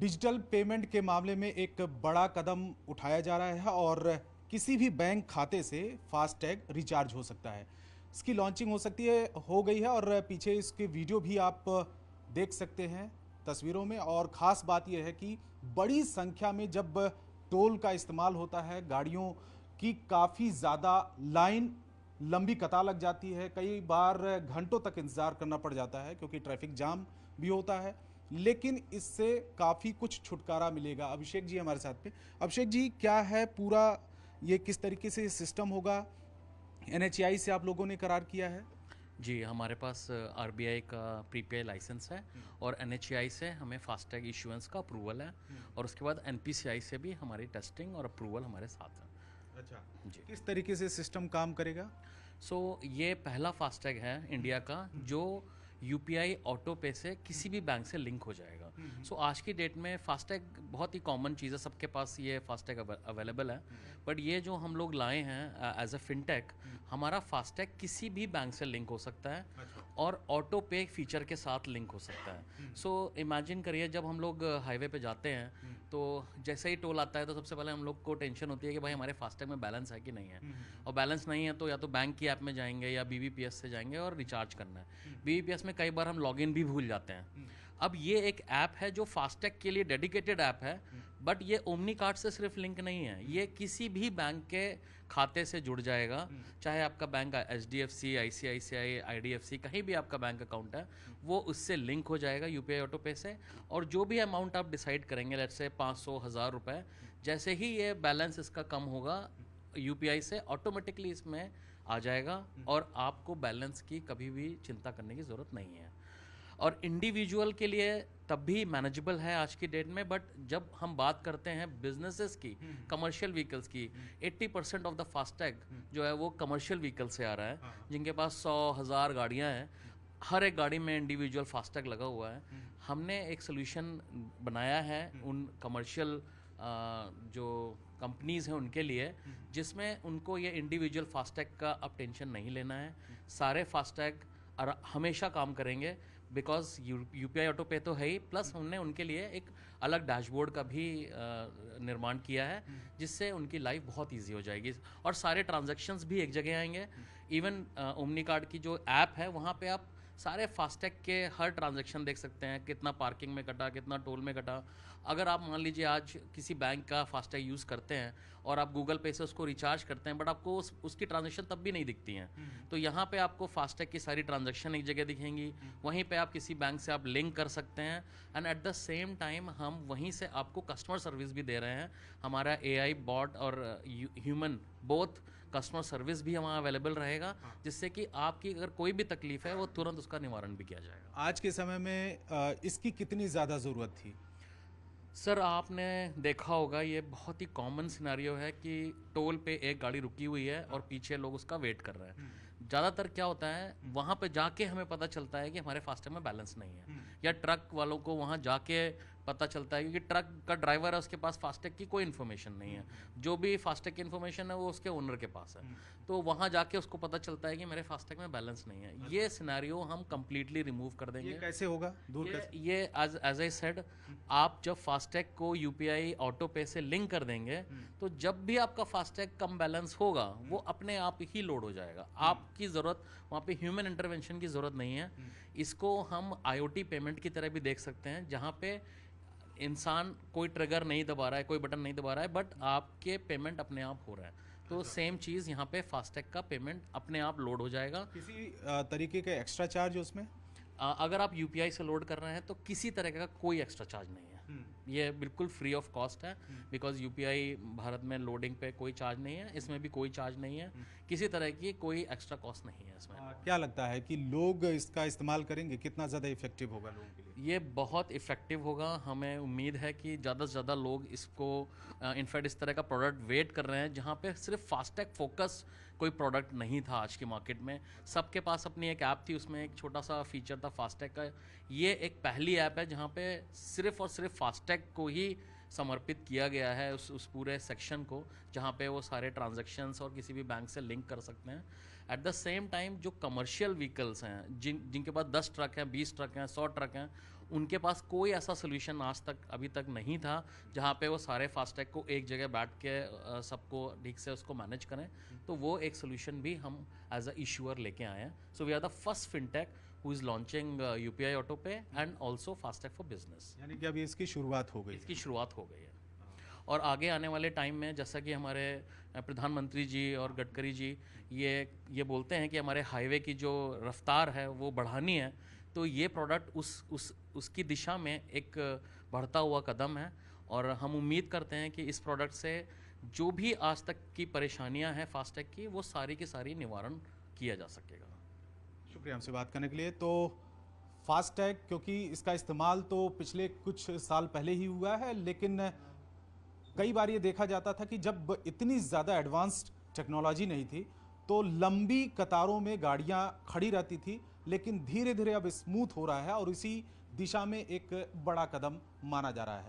Digital payment के मामले में एक बड़ा कदम उठाया जा रहा है और किसी भी बैंक खाते से फास्टैग रिचार्ज हो सकता है। इसकी लॉन्चिंग हो गई है और पीछे इसके वीडियो भी आप देख सकते हैं तस्वीरों में। और ख़ास बात यह है कि बड़ी संख्या में जब टोल का इस्तेमाल होता है, गाड़ियों की काफ़ी ज़्यादा लाइन, लंबी कतार लग जाती है, कई बार घंटों तक इंतज़ार करना पड़ जाता है क्योंकि ट्रैफिक जाम भी होता है। लेकिन इससे काफ़ी कुछ छुटकारा मिलेगा। अभिषेक जी हमारे साथ में। अभिषेक जी, क्या है पूरा, ये किस तरीके से सिस्टम होगा? एनएचएआई से आप लोगों ने करार किया है? जी, हमारे पास आरबीआई का प्रीपेड लाइसेंस है और एनएचएआई से हमें फास्टैग इशुएंस का अप्रूवल है और उसके बाद एनपीसीआई से भी हमारी टेस्टिंग और अप्रूवल हमारे साथ है। अच्छा, जी। किस तरीके से सिस्टम काम करेगा? ये पहला फास्टैग है इंडिया का जो यूपीआई ऑटो पे से किसी भी बैंक से लिंक हो जाएगा। आज की डेट में फास्टैग बहुत ही कॉमन चीज़ है, सबके पास ये फास्टैग अवेलेबल है। बट ये जो हम लोग लाए हैं एज अ फिनटेक, हमारा फास्टैग किसी भी बैंक से लिंक हो सकता है अच्छा। और ऑटो पे फीचर के साथ लिंक हो सकता है। इमेजिन करिए, जब हम लोग हाईवे पे जाते हैं तो जैसे ही टोल आता है तो सबसे पहले हम लोग को टेंशन होती है कि भाई हमारे फास्टैग में बैलेंस है कि नहीं है। और बैलेंस नहीं है तो या तो बैंक की ऐप में जाएंगे या बीबीपीएस से जाएंगे और रिचार्ज करना है। बीबीपीएस में कई बार हम लॉगिन भी भूल जाते हैं। अब ये एक ऐप है जो फास्टैग के लिए डेडिकेटेड ऐप है, बट ये ओमनी कार्ड से सिर्फ लिंक नहीं है, ये किसी भी बैंक के खाते से जुड़ जाएगा। चाहे आपका बैंक एचडीएफसी, आईसीआईसीआई, आईडीएफसी, कहीं भी आपका बैंक अकाउंट है, वो उससे लिंक हो जाएगा यूपीआई ऑटो पे से। और जो भी अमाउंट आप डिसाइड करेंगे, लेट्स से 500,000 रुपये, जैसे ही ये बैलेंस इसका कम होगा, यूपीआई से ऑटोमेटिकली इसमें आ जाएगा और आपको बैलेंस की कभी भी चिंता करने की ज़रूरत नहीं है। और इंडिविजुअल के लिए तब भी मैनेजेबल है आज की डेट में, बट जब हम बात करते हैं बिजनेसेस की, कमर्शियल व्हीकल्स की, 80% ऑफ द फास्टैग जो है वो कमर्शियल व्हीकल से आ रहा है, जिनके पास 100,000 गाड़ियां हैं, हर एक गाड़ी में इंडिविजुअल फास्टैग लगा हुआ है। हमने एक सोल्यूशन बनाया है उन कमर्शियल जो कंपनीज़ हैं उनके लिए, जिसमें उनको ये इंडिविजुअल फास्टैग का अब टेंशन नहीं लेना है। सारे फास्टैग हमेशा काम करेंगे बिकॉज यूपीआई ऑटो पे तो है ही, प्लस हमने उनके लिए एक अलग डैशबोर्ड का भी निर्माण किया है, जिससे उनकी लाइफ बहुत इजी हो जाएगी और सारे ट्रांजैक्शंस भी एक जगह आएंगे। इवन ओमनी कार्ड की जो ऐप है, वहाँ पे आप सारे फास्टैग के हर ट्रांजैक्शन देख सकते हैं, कितना पार्किंग में कटा, कितना टोल में कटा। अगर आप मान लीजिए आज किसी बैंक का फास्टैग यूज़ करते हैं और आप गूगल पे से उसको रिचार्ज करते हैं, बट आपको उसकी ट्रांजैक्शन तब भी नहीं दिखती हैं, तो यहाँ पे आपको फास्टैग की सारी ट्रांजैक्शन एक जगह दिखेंगी। वहीं पे आप किसी बैंक से आप लिंक कर सकते हैं and at the same time हम वहीं से आपको कस्टमर सर्विस भी दे रहे हैं। हमारा एआई बॉट और ह्यूमन बोथ कस्टमर सर्विस भी वहाँ अवेलेबल रहेगा, जिससे कि आपकी अगर कोई भी तकलीफ है वो तुरंत उसका निवारण भी किया जाएगा। आज के समय में इसकी कितनी ज़्यादा ज़रूरत थी? सर, आपने देखा होगा, ये बहुत ही कॉमन सिनेरियो है कि टोल पे एक गाड़ी रुकी हुई है और पीछे लोग उसका वेट कर रहे हैं। ज़्यादातर क्या होता है, वहाँ पे जाके हमें पता चलता है कि हमारे फास्टैग में बैलेंस नहीं है, या ट्रक वालों को वहाँ जाके पता चलता है, क्योंकि ट्रक का ड्राइवर है, उसके पास फास्टैग की कोई इन्फॉर्मेशन नहीं है। जो भी फास्टैग की इन्फॉर्मेशन है वो उसके ओनर के पास है, तो वहाँ जाके उसको पता चलता है कि मेरे फास्टैग में बैलेंस नहीं है। ये सिनेरियो हम कंप्लीटली रिमूव कर देंगे। ये कैसे होगा, दूर ये कैसे? ये एज आई सेड, आप जब फास्टैग को यूपीआई ऑटो पे से लिंक कर देंगे, तो जब भी आपका फास्टैग कम बैलेंस होगा वो अपने आप ही लोड हो जाएगा। आपकी ज़रूरत, वहाँ पे ह्यूमन इंटरवेंशन की ज़रूरत नहीं है। इसको हम आईओटी पेमेंट की तरह भी देख सकते हैं, जहाँ पे इंसान कोई ट्रिगर नहीं दबा रहा है, कोई बटन नहीं दबा रहा है, बट आपके पेमेंट अपने आप हो रहा है। तो सेम चीज़ यहाँ पे फास्टैग का पेमेंट अपने आप लोड हो जाएगा। किसी तरीके के एक्स्ट्रा चार्ज उसमें? अगर आप यूपीआई से लोड कर रहे हैं तो किसी तरह का कोई एक्स्ट्रा चार्ज नहीं है। ये बिल्कुल फ्री ऑफ कॉस्ट है, बिकॉज यूपीआई भारत में लोडिंग पे कोई चार्ज नहीं है, इसमें भी कोई चार्ज नहीं है, किसी तरह की कोई एक्स्ट्रा कॉस्ट नहीं है इसमें। क्या लगता है कि लोग इसका इस्तेमाल करेंगे? कितना ज़्यादा इफेक्टिव होगा लोगों के लिए? ये बहुत इफ़ेक्टिव होगा। हमें उम्मीद है कि ज़्यादा से ज़्यादा लोग इसको, इनफैक्ट इस तरह का प्रोडक्ट वेट कर रहे हैं जहाँ पे सिर्फ फास्टैग फोकस कोई प्रोडक्ट नहीं था आज की मार्केट में। सबके पास अपनी एक ऐप थी, उसमें एक छोटा सा फीचर था फास्टैग का। ये एक पहली ऐप है जहाँ पे सिर्फ और सिर्फ फास्टैग को ही समर्पित किया गया है, उस पूरे सेक्शन को, जहाँ पे वो सारे ट्रांजैक्शंस और किसी भी बैंक से लिंक कर सकते हैं। एट द सेम टाइम जो कमर्शियल व्हीकल्स हैं, जिनके पास 10 ट्रक हैं, 20 ट्रक हैं, 100 ट्रक हैं, उनके पास कोई ऐसा सोल्यूशन आज तक अभी तक नहीं था जहाँ पे वो सारे फास्टैग को एक जगह बैठ के सबको ठीक से उसको मैनेज करें। तो वो एक सोल्यूशन भी हम एज अ इशूअर लेके आए हैं। So we are the first fintech who is launching UPI auto pay and also FASTag for business. यानी कि अभी इसकी शुरुआत हो गई। इसकी शुरुआत हो गई है और आगे आने वाले टाइम में जैसा कि हमारे प्रधानमंत्री जी और गडकरी जी ये बोलते हैं कि हमारे हाईवे की जो रफ्तार है वो बढ़ानी है, तो ये प्रोडक्ट उसकी दिशा में एक बढ़ता हुआ कदम है। और हम उम्मीद करते हैं कि इस प्रोडक्ट से जो भी आज तक की परेशानियां हैं फास्टैग की, वो सारी की सारी निवारण किया जा सकेगा। शुक्रिया हमसे बात करने के लिए। तो फास्टैग, क्योंकि इसका इस्तेमाल तो पिछले कुछ साल पहले ही हुआ है, लेकिन कई बार ये देखा जाता था कि जब इतनी ज़्यादा एडवांस्ड टेक्नोलॉजी नहीं थी तो लंबी कतारों में गाड़ियां खड़ी रहती थी, लेकिन धीरे धीरे अब स्मूथ हो रहा है और इसी दिशा में एक बड़ा कदम माना जा रहा है।